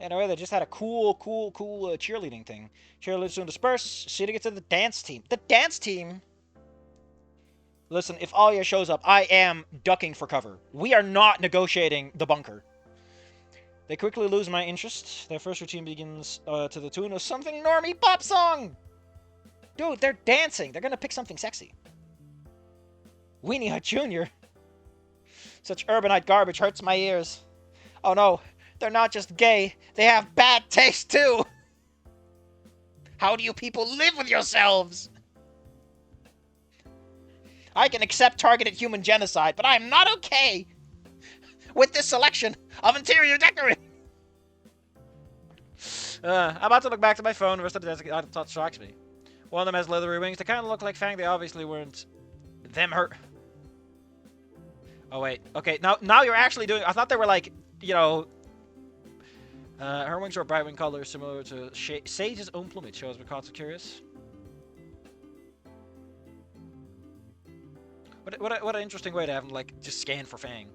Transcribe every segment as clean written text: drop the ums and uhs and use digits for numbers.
Anyway, they just had a cool cheerleading thing. Cheerleaders soon disperse. Sheeta gets to the dance team. The dance team? Listen, if Alia shows up, I am ducking for cover. We are not negotiating the bunker. They quickly lose my interest. Their first routine begins to the tune of something normie pop song. Dude, they're dancing. They're gonna pick something sexy. Weenie Hut Jr. Such urbanite garbage hurts my ears. Oh no, they're not just gay. They have bad taste too. How do you people live with yourselves? I can accept targeted human genocide, but I am not okay with this selection of interior decorating. I'm about to look back to my phone. The rest of the desk distracts me. One of them has leathery wings. They kind of look like Fang. They obviously weren't. Them hurt. Oh wait. Okay. Now you're actually doing. I thought they were like, you know. Her wings are bright wing colors similar to Sage's own plumage. Shows because curious. What an interesting way to have them like just scan for Fang.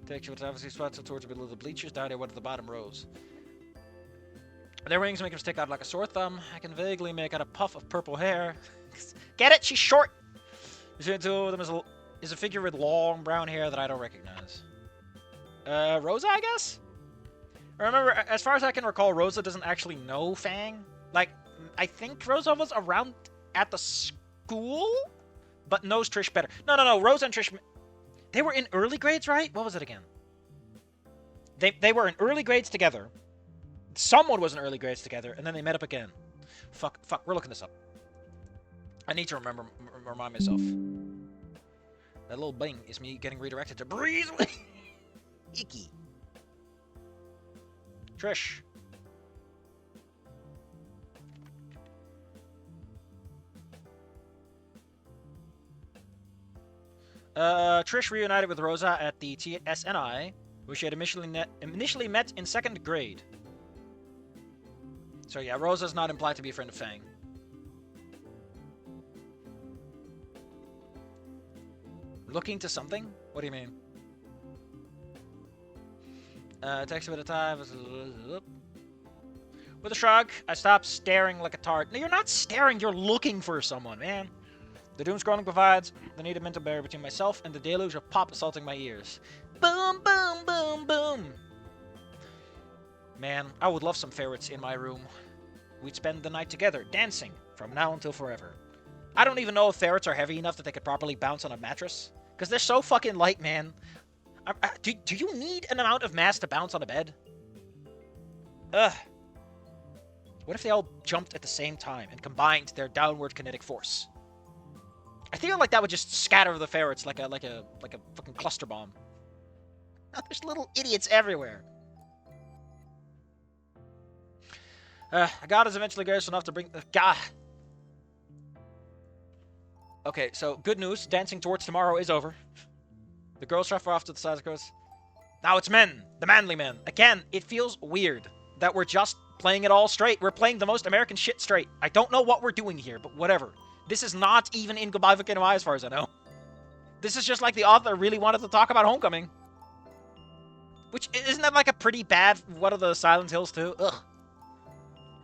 Texture with obviously spots towards the middle of the bleachers, down here one of the bottom rows. Their wings make them stick out like a sore thumb. I can vaguely make out a puff of purple hair. Get it? She's short! Between two of them is a figure with long brown hair that I don't recognize. Rosa, I guess? Remember, as far as I can recall, Rosa doesn't actually know Fang. Like, I think Rosa was around at the school, but knows Trish better. No. Rosa and Trish, they were in early grades, right? What was it again? They were in early grades together. Someone was in early grades together, and then they met up again. Fuck, we're looking this up. I need to remind myself. That little bing is me getting redirected to Breeze. Icky. Trish. Trish reunited with Rosa at the TSNI, where she had initially met in 2nd grade. So yeah, Rosa's not implied to be a friend of Fang. Looking to something? What do you mean? Takes a bit of time. With a shrug, I stop staring like a tart. No, you're not staring, you're looking for someone, man. The doom scrolling provides the needed mental barrier between myself and the deluge of pop assaulting my ears. Boom, boom, boom, boom. Man, I would love some ferrets in my room. We'd spend the night together, dancing, from now until forever. I don't even know if ferrets are heavy enough that they could properly bounce on a mattress. Because they're so fucking light, man. Do you need an amount of mass to bounce on a bed? Ugh. What if they all jumped at the same time and combined their downward kinetic force? I feel like that would just scatter the ferrets like a fucking cluster bomb. There's little idiots everywhere. God is eventually gracious enough to bring... God. Okay, so good news. Dancing Towards Tomorrow is over. The girls shuffle off to the side of the girls. Now it's men. The manly men. Again, it feels weird that we're just playing it all straight. We're playing the most American shit straight. I don't know what we're doing here, but whatever. This is not even in Goodbye Volcano High as far as I know. This is just like the author really wanted to talk about Homecoming. Which, isn't that like a pretty bad one of the Silent Hills too? Ugh.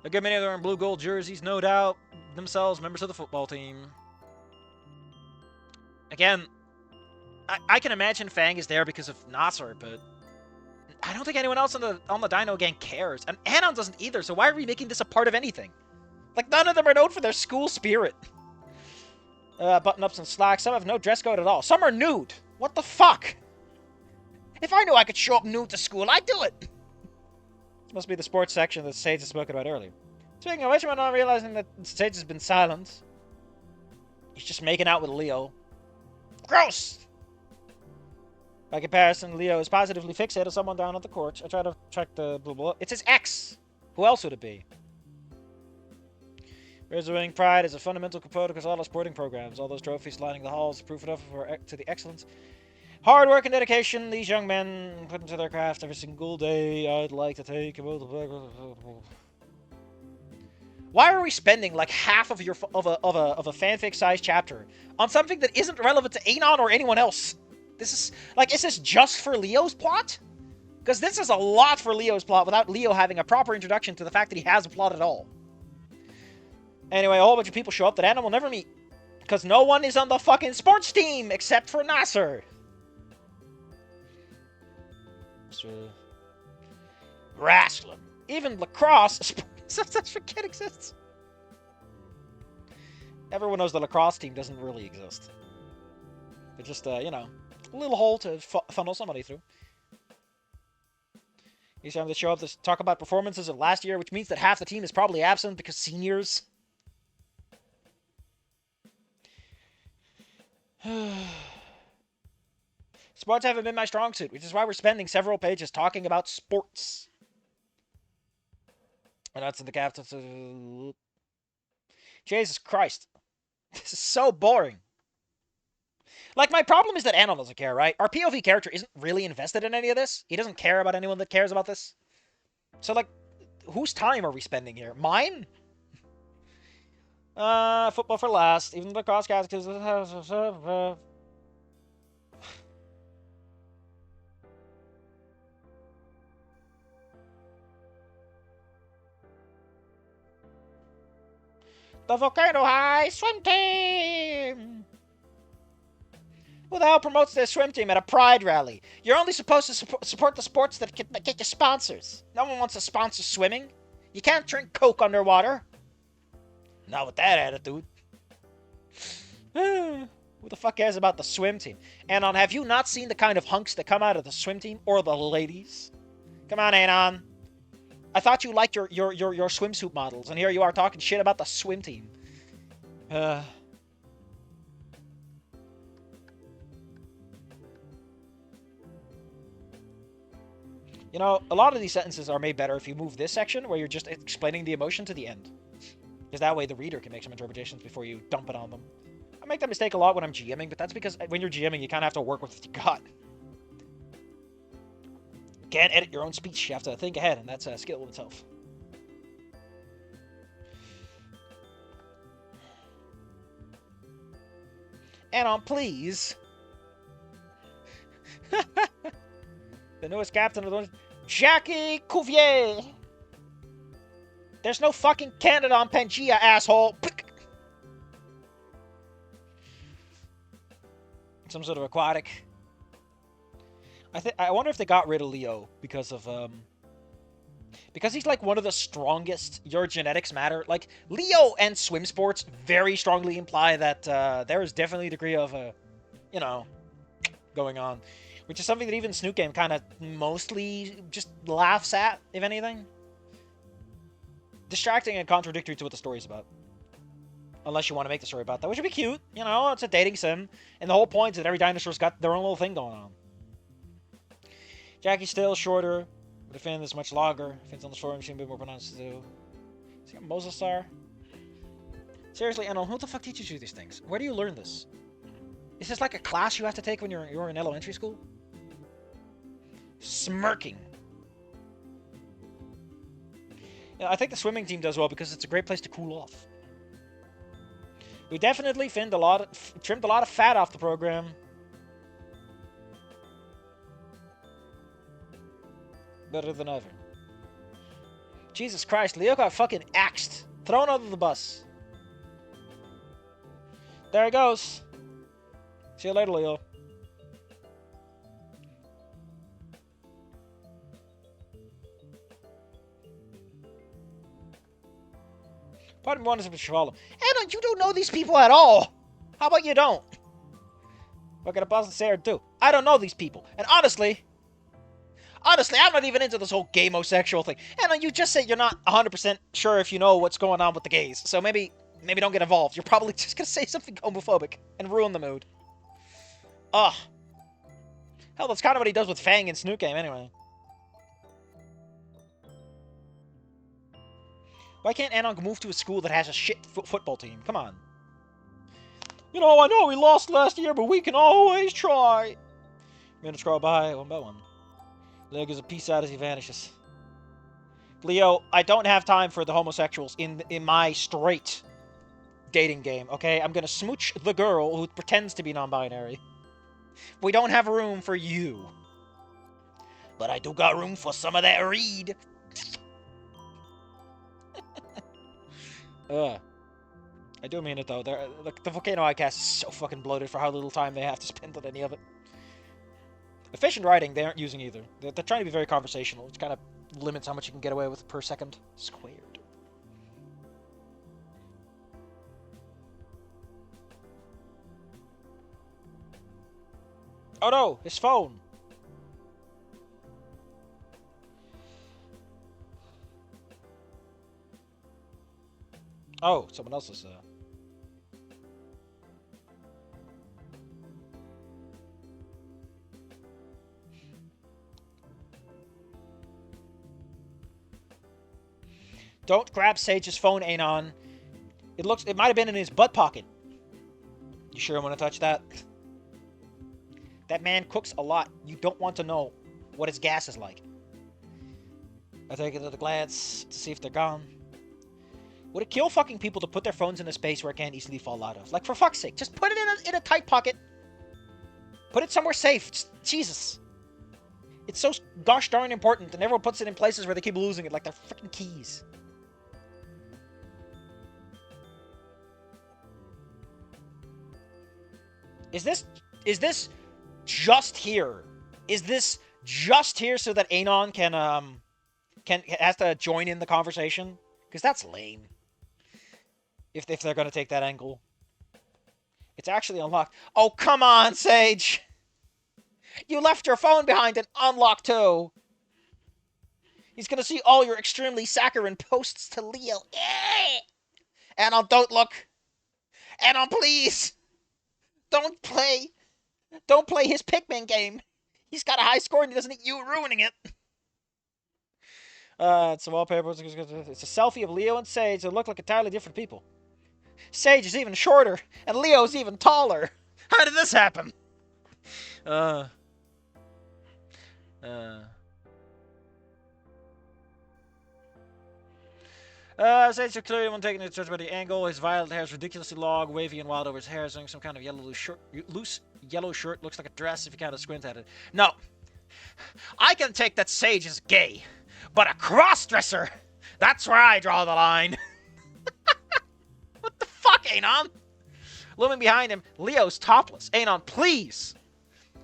A good many of them are in blue gold jerseys, no doubt. Themselves members of the football team. Again, I can imagine Fang is there because of Nasser, but I don't think anyone else on the Dino gang cares. And Anon doesn't either, so why are we making this a part of anything? Like, none of them are known for their school spirit. Button-ups and slacks. Some have no dress code at all. Some are nude. What the fuck? If I knew I could show up nude to school, I'd do it. This must be the sports section that Sage has spoken about earlier. Speaking of which, I'm not realizing that Sage has been silent. He's just making out with Leo. Gross! By comparison, Leo is positively fixated on someone down at the court. I try to track the blah blah. It's his ex! Who else would it be? Reserving pride is a fundamental component across all our sporting programs. All those trophies lining the halls is proof enough to the excellence. Hard work and dedication these young men put into their craft every single day. I'd like to take a Why are we spending like half of your of a fanfic-sized chapter on something that isn't relevant to Anon or anyone else? This is like, is this just for Leo's plot? Because this is a lot for Leo's plot without Leo having a proper introduction to the fact that he has a plot at all. Anyway, a whole bunch of people show up that Anna will never meet. Because no one is on the fucking sports team except for Nasser. Wrestling. Even lacrosse. Such a kid exists. Everyone knows the lacrosse team doesn't really exist. It's just, you know, a little hole to funnel somebody through. Each time they show up to talk about performances of last year, which means that half the team is probably absent because seniors. Sports haven't been my strong suit, which is why we're spending several pages talking about sports. And that's in the captain. Jesus Christ. This is so boring. Like, my problem is that Anon doesn't care, right? Our POV character isn't really invested in any of this. He doesn't care about anyone that cares about this. So, like, whose time are we spending here? Mine? Football for last. Even the cross guys, because... The Volcano High Swim Team! Who the hell promotes their swim team at a pride rally? You're only supposed to support the sports that get you sponsors. No one wants to sponsor swimming. You can't drink Coke underwater. Not with that attitude. Who the fuck cares about the swim team? Anon, have you not seen the kind of hunks that come out of the swim team? Or the ladies? Come on, Anon. I thought you liked your swimsuit models, and here you are talking shit about the swim team. You know, a lot of these sentences are made better if you move this section where you're just explaining the emotion to the end. Because that way the reader can make some interpretations before you dump it on them. I make that mistake a lot when I'm GMing, but that's because when you're GMing, you kind of have to work with what you got. You can't edit your own speech, you have to think ahead, and that's a skill in itself. Anon, please. The newest captain of the... Jackie Cuvier! There's no fucking Canada on Pangea, asshole! Some sort of aquatic. I wonder if they got rid of Leo because of, because he's, like, one of the strongest. Your genetics matter. Like, Leo and swim sports very strongly imply that, there is definitely a degree of, you know, going on. Which is something that even Snoot Game kind of mostly just laughs at, if anything. Distracting and contradictory to what the story's about. Unless you want to make the story about that, which would be cute. You know, it's a dating sim. And the whole point is that every dinosaur's got their own little thing going on. Jackie's still shorter, but the fin is much longer. Fins on the shore seem a bit more pronounced too. Is he a Mosasaur? Seriously, Anon, who the fuck teaches you these things? Where do you learn this? Is this like a class you have to take when you're in elementary school? Smirking. Yeah, I think the swimming team does well because it's a great place to cool off. We definitely trimmed a lot of fat off the program. Better than ever. Jesus Christ, Leo got fucking axed. Thrown out of the bus. There he goes. See you later, Leo. Part of me wonders if it's Shivala. Anna, you don't know these people at all. How about you don't? What can I possibly say or do? I don't know these people. And honestly, I'm not even into this whole gamosexual thing. Anna, you just said you're not 100% sure if you know what's going on with the gays. So maybe don't get involved. You're probably just going to say something homophobic and ruin the mood. Ugh. Hell, that's kind of what he does with Fang in Snoot Game anyway. Why can't Anon move to a school that has a shit football team? Come on. You know, I know we lost last year, but we can always try. Minutes scroll by one by one. Leo gives a peace out as he vanishes. Leo, I don't have time for the homosexuals in my straight dating game, okay? I'm gonna smooch the girl who pretends to be non-binary. We don't have room for you. But I do got room for some of that reed. I do mean it though. The Volcano Icecast is so fucking bloated for how little time they have to spend on any of it. Efficient writing, they aren't using either. They're trying to be very conversational, which kind of limits how much you can get away with per second squared. Oh no, his phone! Oh, someone else's, Don't grab Sage's phone, Anon. It might have been in his butt pocket. You sure I want to touch that? That man cooks a lot. You don't want to know what his gas is like. I take it at a glance to see if they're gone. Would it kill fucking people to put their phones in a space where it can't easily fall out of? Like, for fuck's sake, just put it in a tight pocket. Put it somewhere safe. Jesus. It's so gosh darn important, and everyone puts it in places where they keep losing it, like they're freaking keys. Is this just here? Is this just here so that Anon has to join in the conversation? Because that's lame. If they're gonna take that angle. It's actually unlocked. Oh, come on, Sage! You left your phone behind and unlocked too! He's gonna see all your extremely saccharine posts to Leo. Anon, don't look! Anon, please! Don't play his Pikmin game! He's got a high score and he doesn't need you ruining it! It's a wallpaper. It's a selfie of Leo and Sage that look like entirely different people. Sage is even shorter, and Leo's even taller. How did this happen? Sage is clearly one taking it judged by the angle. His violet hair is ridiculously long, wavy and wild over his hair, wearing some kind of loose yellow shirt. Looks like a dress if you kind of squint at it. No. I can take that Sage is gay, but a cross-dresser, that's where I draw the line. What the fuck, Anon? Looming behind him, Leo's topless. Anon, please!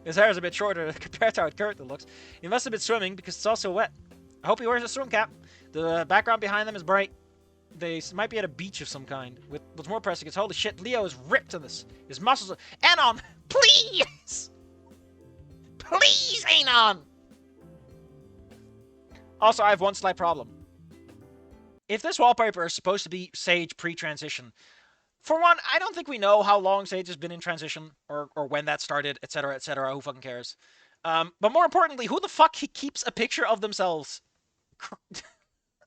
His hair is a bit shorter compared to how it currently looks. He must have been swimming because it's also wet. I hope he wears a swim cap. The background behind them is bright. They might be at a beach of some kind. What's more pressing is, holy shit, Leo is ripped in this. His muscles are... Anon, please! Please, Anon! Also, I have one slight problem. If this wallpaper is supposed to be Sage pre-transition, for one, I don't think we know how long Sage has been in transition, or when that started, etc., etc., who fucking cares. But more importantly, who the fuck keeps a picture of themselves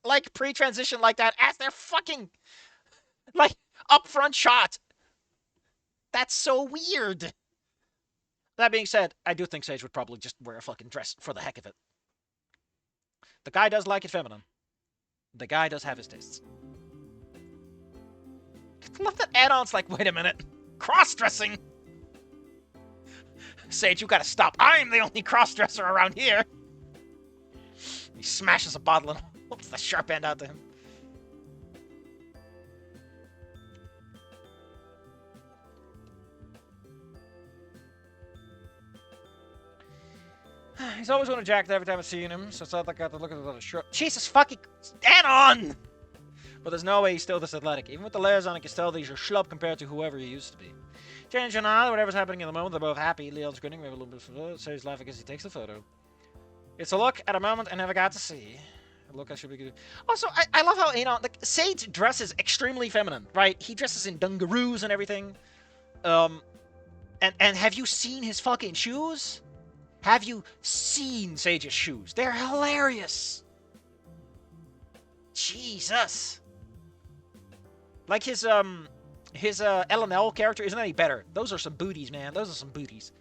like pre-transition like that as their fucking, like, upfront shot? That's so weird. That being said, I do think Sage would probably just wear a fucking dress for the heck of it. The guy does like it feminine. The guy does have his tastes. I love that add-on's like, wait a minute. Cross-dressing? Sage, you gotta stop. I'm the only cross-dresser around here. He smashes a bottle and holds the sharp end out to him. He's always wanted Jack every time I've seen him, so it's not like I got to look at the shirt. Jesus fucking... Anon! But there's no way he's still this athletic. Even with the layers on, I can tell that he's a schlub compared to whoever he used to be. Change or not, whatever's happening in the moment, they're both happy. Leon's grinning, maybe a little bit, so he's laughing as he takes the photo. It's a look at a moment I never got to see. A look I should be good. Also, I love how, like, Sage dresses extremely feminine, right? He dresses in dungaroos and everything. And have you seen his fucking shoes? Have you seen Sage's shoes? They're hilarious. Jesus. Like his LNL character isn't any better. Those are some booties, man. Those are some booties.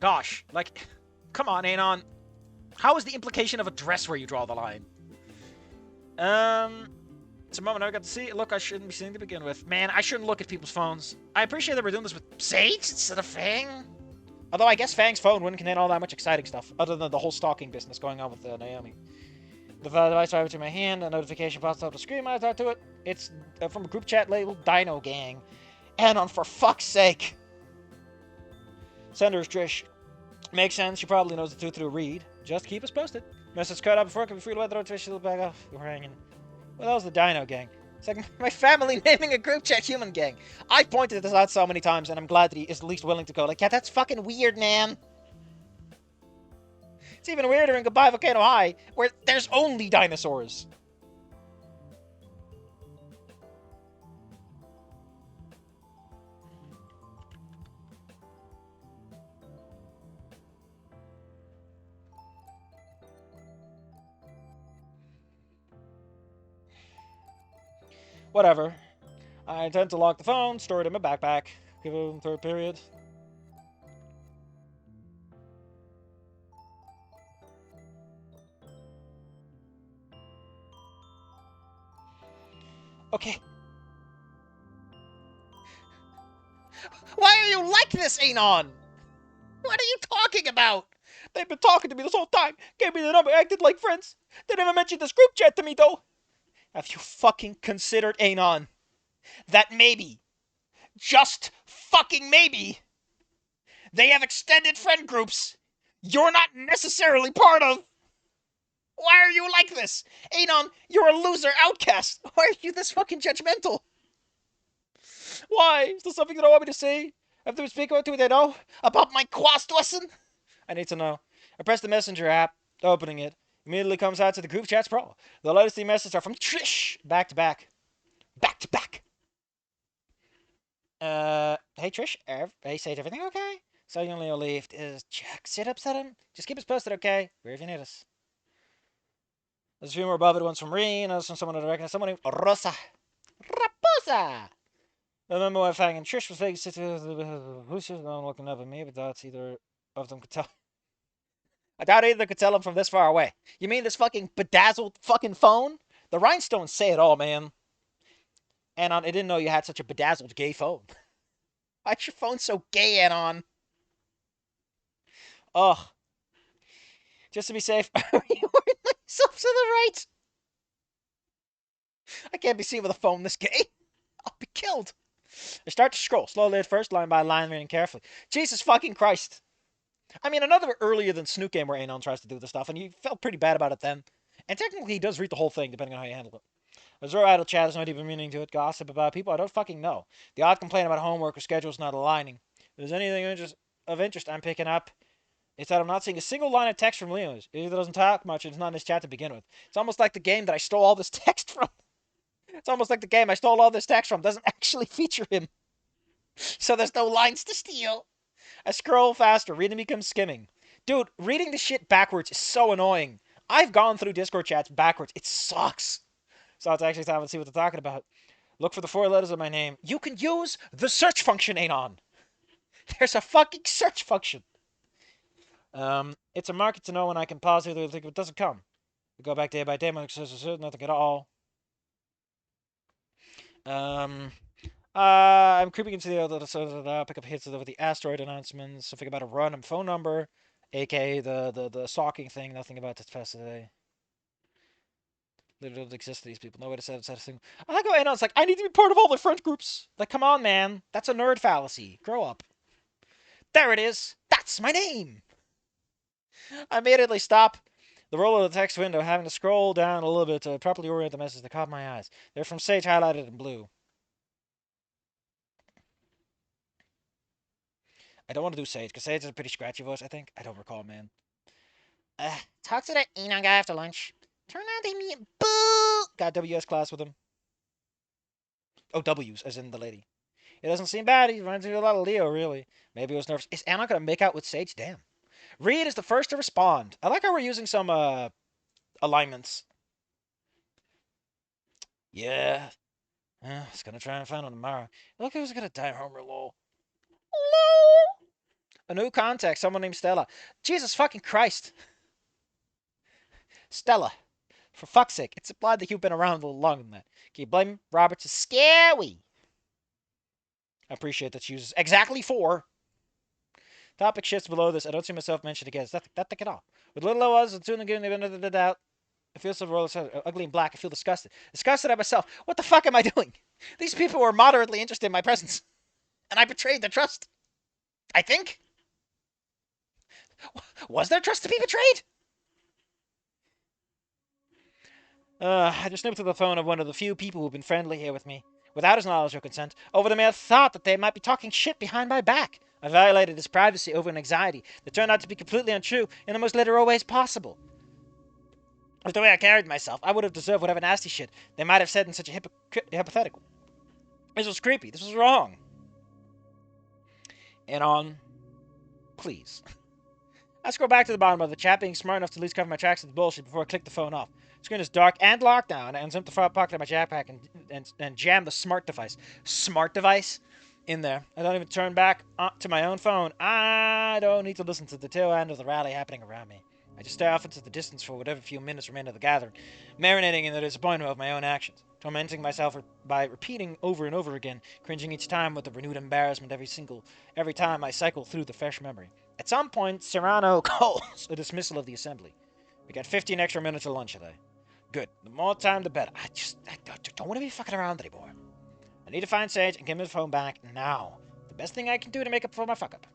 Gosh, like, come on, Anon. How is the implication of a dress where you draw the line? It's a moment I got to see. Look, I shouldn't be seeing to begin with. Man, I shouldn't look at people's phones. I appreciate that we're doing this with Sage instead of Fang. Although I guess Fang's phone wouldn't contain all that much exciting stuff, other than the whole stalking business going on with Naomi. The device right between my hand, a notification pops up the screen. I talk to it. It's from a group chat labeled Dino Gang. Anon, for fuck's sake. Sender is Trish. Makes sense. She probably knows the truth through a read. Just keep us posted. Message cut out before I can be free to let the notification back off. We're hanging. Well, that was the Dino Gang. It's like my family naming a group chat human gang. I pointed this out so many times, and I'm glad that he is at least willing to go like, yeah, that's fucking weird, man. It's even weirder in Goodbye Volcano High, where there's only dinosaurs. Whatever. I intend to lock the phone, store it in my backpack. Give him third period. Okay. Why are you like this, Anon? What are you talking about? They've been talking to me this whole time. Gave me the number, acted like friends. They never mentioned this group chat to me, though. Have you fucking considered, Anon, that maybe, just fucking maybe, they have extended friend groups you're not necessarily part of? Why are you like this? Anon, you're a loser outcast. Why are you this fucking judgmental? Why? Is there something you don't want me to say? Have they been speaking to me they know? About my quast lesson? I need to know. I press the messenger app, opening it. Immediately comes out to the group chats pro. The latest three messages are from Trish. Back to back. Back to back. Hey Trish. Hey Sage, everything okay? So you only left. Is Jack sit upset him? Just keep us posted, okay? Where if you need us. There's a few more above it. One's from Reen, one's from someone I recognize. Someone named Rosa. Raposa! I remember when Fang and Trish was fake. Who's just not looking up at me, but that's either of them could tell. I doubt either could tell him from this far away. You mean this fucking bedazzled fucking phone? The rhinestones say it all, man. Anon, I didn't know you had such a bedazzled gay phone. Why's your phone so gay, Anon? Ugh. Just to be safe, are you wearing myself to the right? I can't be seen with a phone this gay. I'll be killed. I start to scroll, slowly at first, line by line, reading carefully. Jesus fucking Christ. I mean, another earlier than Snoot game where Anon tries to do this stuff, and you felt pretty bad about it then. And technically, he does read the whole thing, depending on how you handle it. There's no idle chat, there's no deeper meaning to it. Gossip about people I don't fucking know. The odd complaint about homework or schedules not aligning. If there's anything of interest I'm picking up, it's that I'm not seeing a single line of text from Leo. He either doesn't talk much, or it's not in his chat to begin with. It's almost like the game that I stole all this text from. It's almost like the game I stole all this text from doesn't actually feature him. So there's no lines to steal. I scroll faster, reading becomes skimming. Dude, reading the shit backwards is so annoying. I've gone through Discord chats backwards. It sucks. So let's actually stop and see what they're talking about. Look for the 4 letters of my name. You can use the search function, Anon. There's a fucking search function. It's a market to know when I can pause it if it doesn't come. We go back day by day, nothing at all. I'm creeping into the other, so pick up hits with the asteroid announcements, something about a random phone number, aka the stalking thing, nothing about this past today. Literally don't exist to these people. No way to set a thing. I like how Anon's like, I need to be part of all the friend groups. Like, come on, man. That's a nerd fallacy. Grow up. There it is. That's my name. I immediately stop the roll of the text window, having to scroll down a little bit to properly orient the message that caught my eyes. They're from Sage, highlighted in blue. I don't want to do Sage, because Sage has a pretty scratchy voice, I think. I don't recall, man. Talk to that Enon guy after lunch. Turn on the mute. Boo! Got WS class with him. Oh, W's, as in the lady. It doesn't seem bad. He reminds me a lot of Leo, really. Maybe he was nervous. Is Anon going to make out with Sage? Damn. Reed is the first to respond. I like how we're using some alignments. Yeah. It's going to try and find him tomorrow. Look who's going to die, Homer, lol. Lol. A new contact, someone named Stella. Jesus fucking Christ. Stella. For fuck's sake, it's implied that you've been around a little longer than that. Can you blame him? Roberts is scary. I appreciate that she uses exactly 4. Topic shifts below this. I don't see myself mentioned again. It's that thick at all. With little I was, and soon again, the doubt. I feel so ugly and black. I feel disgusted. Disgusted at myself. What the fuck am I doing? These people were moderately interested in my presence, and I betrayed their trust. I think. Was there trust to be betrayed? I just snooped through the phone of one of the few people who've been friendly here with me, without his knowledge or consent, over the mere thought that they might be talking shit behind my back. I violated his privacy over an anxiety that turned out to be completely untrue in the most literal ways possible. With the way I carried myself, I would have deserved whatever nasty shit they might have said in such a hypothetical. This was creepy. This was wrong. And on, please. I scroll back to the bottom of the chat, being smart enough to at least cover my tracks with the bullshit before I click the phone off. The screen is dark and locked down, and zip the front pocket of my jackpack and jam the smart device in there. I don't even turn back to my own phone. I don't need to listen to the tail end of the rally happening around me. I just stare off into the distance for whatever few minutes remain of the gathering, marinating in the disappointment of my own actions, tormenting myself by repeating over and over again, cringing each time with a renewed embarrassment every time I cycle through the fresh memory. At some point, Serrano calls a dismissal of the assembly. We got 15 extra minutes of lunch today. Good. The more time, the better. I don't want to be fucking around anymore. I need to find Sage and give him his phone back now. The best thing I can do to make up for my fuck-up.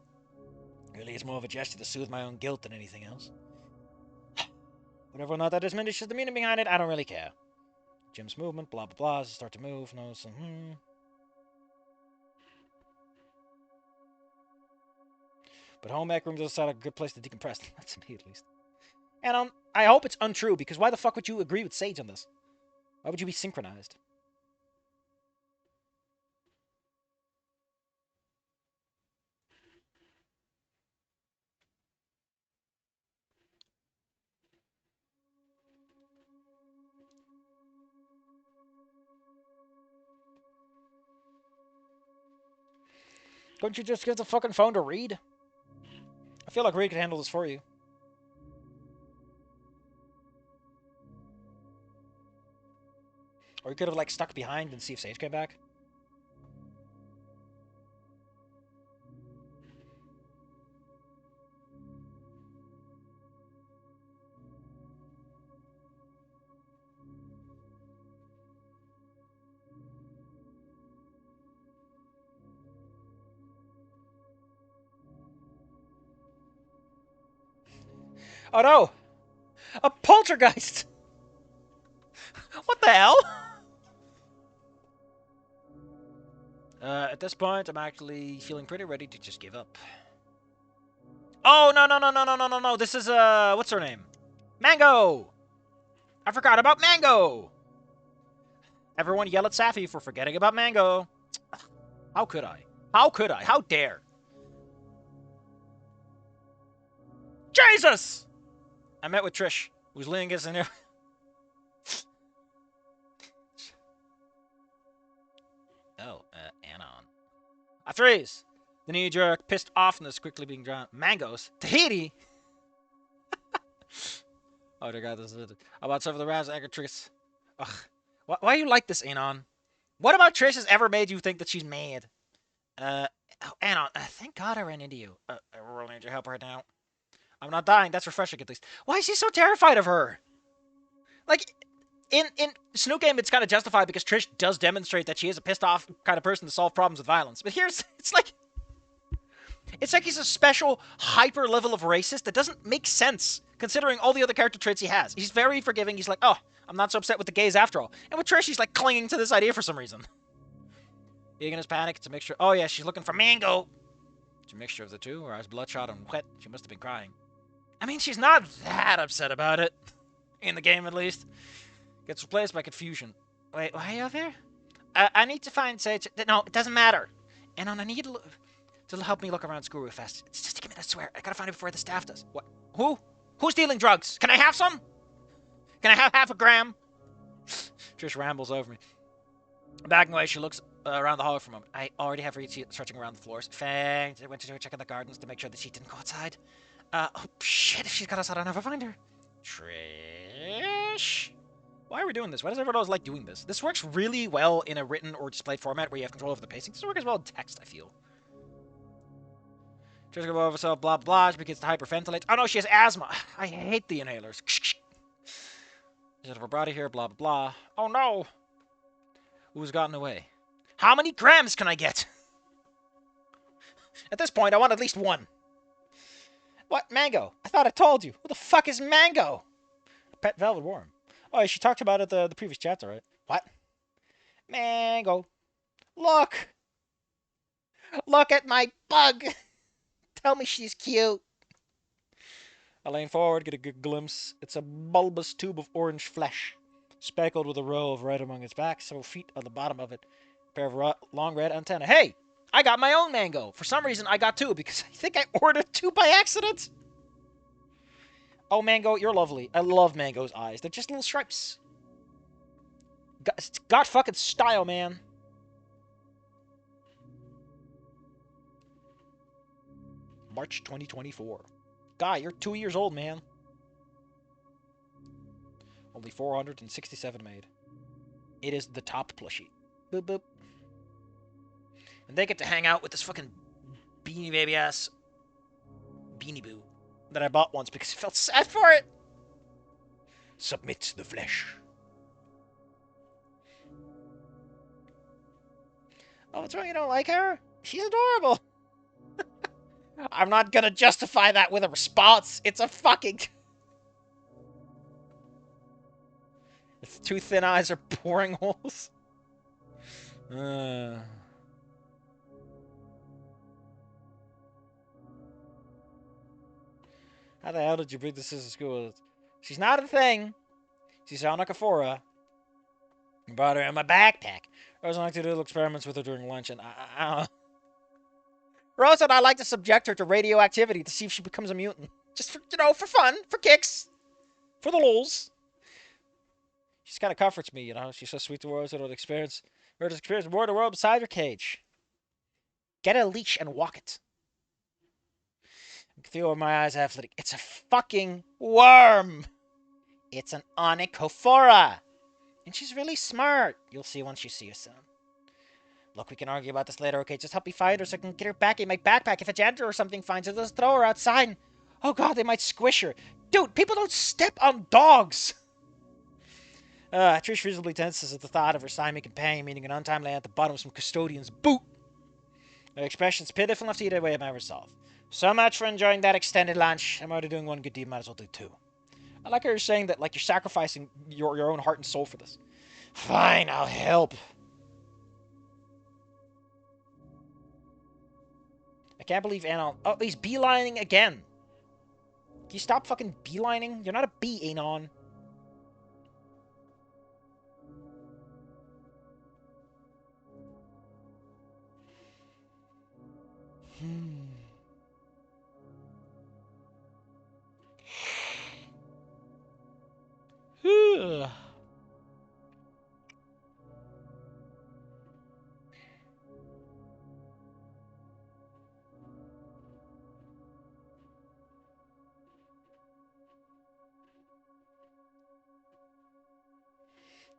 Really, it's more of a gesture to soothe my own guilt than anything else. Whatever or not that diminishes the meaning behind it, I don't really care. Jim's movement, blah blah blah, start to move, But home ec room doesn't sound like a good place to decompress. That's me, at least. And I hope it's untrue, because why the fuck would you agree with Sage on this? Why would you be synchronized? Couldn't you just give the fucking phone to Reed? I feel like Reed could handle this for you. Or you could have, like, stuck behind and see if Sage came back. Oh no! A poltergeist! What the hell? At this point, I'm actually feeling pretty ready to just give up. Oh, no. This is, what's her name? Mango! I forgot about Mango! Everyone yell at Safi for forgetting about Mango. How could I? How could I? How dare? Jesus! I met with Trish, who's leaning us in there. Oh, Anon. I freeze. The knee-jerk, pissed offness quickly being drowned. Mangoes? Tahiti? Oh, dear God, this is it. How about some of the Raz actress? Ugh. Why you like this, Anon? What about Trish has ever made you think that she's mad? Oh, Anon, thank God I ran into you. I really need your help right now. I'm not dying. That's refreshing, at least. Why is she so terrified of her? Like, in Snoot game, it's kind of justified because Trish does demonstrate that she is a pissed-off kind of person to solve problems with violence. But here's, it's like he's a special, hyper level of racist that doesn't make sense, considering all the other character traits he has. He's very forgiving. He's like, oh, I'm not so upset with the gays after all. And with Trish, he's like clinging to this idea for some reason. Egan is panic. It's a mixture. Oh, yeah, she's looking for Mango. It's a mixture of the two. Her eyes bloodshot and wet. She must have been crying. I mean, she's not that upset about it. In the game, at least. Gets replaced by confusion. Wait, why are you over here? I need to find Sage. No, it doesn't matter. And I need to help me look around school real fast. It's just a minute, I swear. I gotta find it before the staff does. What? Who? Who's dealing drugs? Can I have some? Can I have half a gram? Trish rambles over me. Backing away, she looks around the hall for a moment. I already have Reed stretching around the floors. Thanks. I went to check in the gardens to make sure that she didn't go outside. Oh, shit. If she's got outside, I'll never find her. Trish? Why are we doing this? Why does everyone always like doing this? This works really well in a written or displayed format where you have control over the pacing. This doesn't work as well in text, I feel. Just go over herself, blah, blah. She begins to hyperventilate. Oh no, she has asthma. I hate the inhalers. Just have her body here, blah, blah, blah. Oh no. Who's gotten away? How many grams can I get? At this point, I want at least one. What? Mango? I thought I told you. What the fuck is mango? A pet velvet worm. Oh, she talked about it the previous chapter, right? What? Mango. Look! Look at my bug! Tell me she's cute. I lean forward, get a good glimpse. It's a bulbous tube of orange flesh, speckled with a row of red among its back, several feet on the bottom of it. A pair of long red antennae. Hey! I got my own mango. For some reason, I got two, because I think I ordered two by accident. Oh, Mango, you're lovely. I love Mango's eyes. They're just little stripes. God fucking style, man. March 2024. Guy, you're 2 years old, man. Only 467 made. It is the top plushie. Boop, boop. And they get to hang out with this fucking beanie baby ass Beanie Boo that I bought once because I felt sad for it. Submit to the flesh. Oh, what's wrong? You don't like her? She's adorable. I'm not gonna justify that with a response. It's a fucking... Its two thin eyes are boring holes. How the hell did you bring this to school? She's not a thing. She's on a Kafora. I brought her in my backpack. I was like to do little experiments with her during lunch, and Rose said I like to subject her to radioactivity to see if she becomes a mutant. Just for, for fun, for kicks, for the lols. She kind of comforts me, She's so sweet to Rose that experience more of the world beside her cage. Get a leash and walk it. I can feel where my eyes have lit. It's a fucking worm. It's an onychophora. And she's really smart. You'll see once you see her soon. Look, we can argue about this later, okay? Just help me find her so I can get her back in my backpack. If a janitor or something finds her, just throw her outside. Oh, God, they might squish her. Dude, people don't step on dogs. Trish reasonably tenses at the thought of her slimy companion meeting an untimely at the bottom of some custodian's boot. Her expression's pitiful enough to eat away at my resolve. So much for enjoying that extended lunch. I'm already doing one good deed, might as well do two. I like her saying that, like, you're sacrificing your own heart and soul for this. Fine, I'll help. I can't believe Anon... Oh, he's beelining again. Can you stop fucking beelining? You're not a bee, Anon.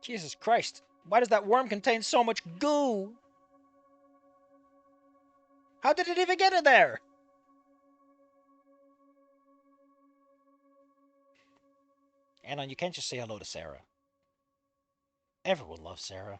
Jesus Christ. Why does that worm contain so much goo? How did it even get in there? Anon, you can't just say hello to Sarah. Everyone loves Sarah.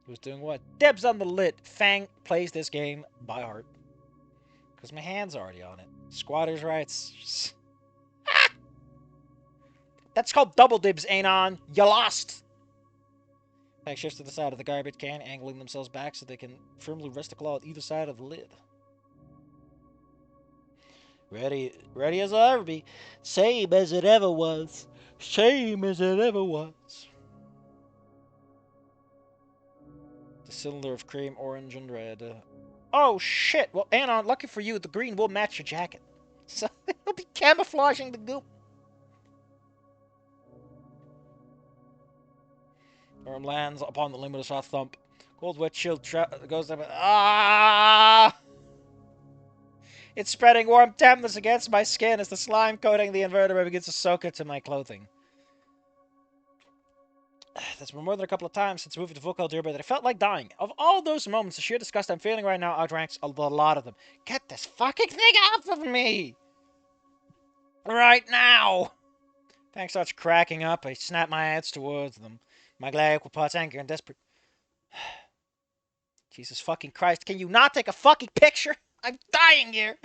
Who's doing what? Deb's on the lid. Fang plays this game by heart. Because my hand's already on it. Squatter's rights. Ah! That's called double dibs, Anon. You lost. Fang shifts to the side of the garbage can, angling themselves back so they can firmly rest the claw at either side of the lid. Ready as I'll ever be. Same as it ever was. Same as it ever was. The cylinder of cream, orange, and red. Oh, shit. Well, Anon, lucky for you, the green will match your jacket. So he'll be camouflaging the goop. Worm lands upon the limb with a soft thump. Cold, wet chill goes up. Ah! It's spreading warm dampness against my skin as the slime coating the invertebrate begins to soak into my clothing. That's been more than a couple of times since moving to Vocal Derby that I felt like dying. Of all those moments, the sheer disgust I'm feeling right now outranks a lot of them. Get this fucking thing off of me! Right now! Tank starts cracking up. I snap my heads towards them. My glare will parts anger and desperate. Jesus fucking Christ, can you not take a fucking picture? I'm dying here!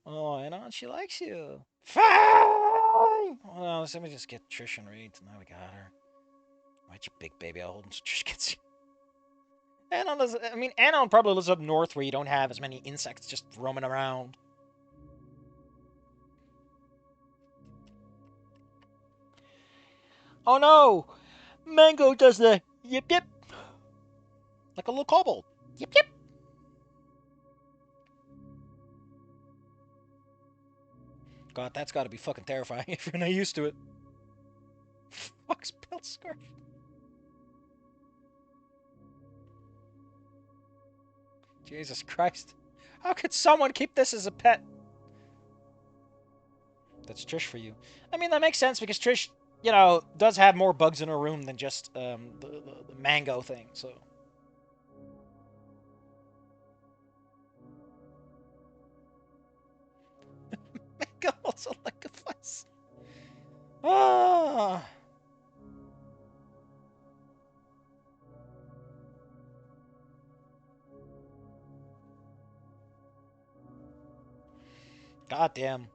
Oh, and on, she likes you. Fine! Well, let me just get Trish and Reed. Now we got her. Why'd you big baby? I'll hold him so Trish gets you. Anon probably lives up north where you don't have as many insects just roaming around. Oh no! Mango does the yip yip. Like a little kobold. Yip yip. God, that's gotta be fucking terrifying if you're not used to it. Fuck's belt scarf. Jesus Christ. How could someone keep this as a pet? That's Trish for you. I mean, that makes sense because Trish, does have more bugs in her room than just the mango thing, so. Mango also like a fuss. Ah. God damn.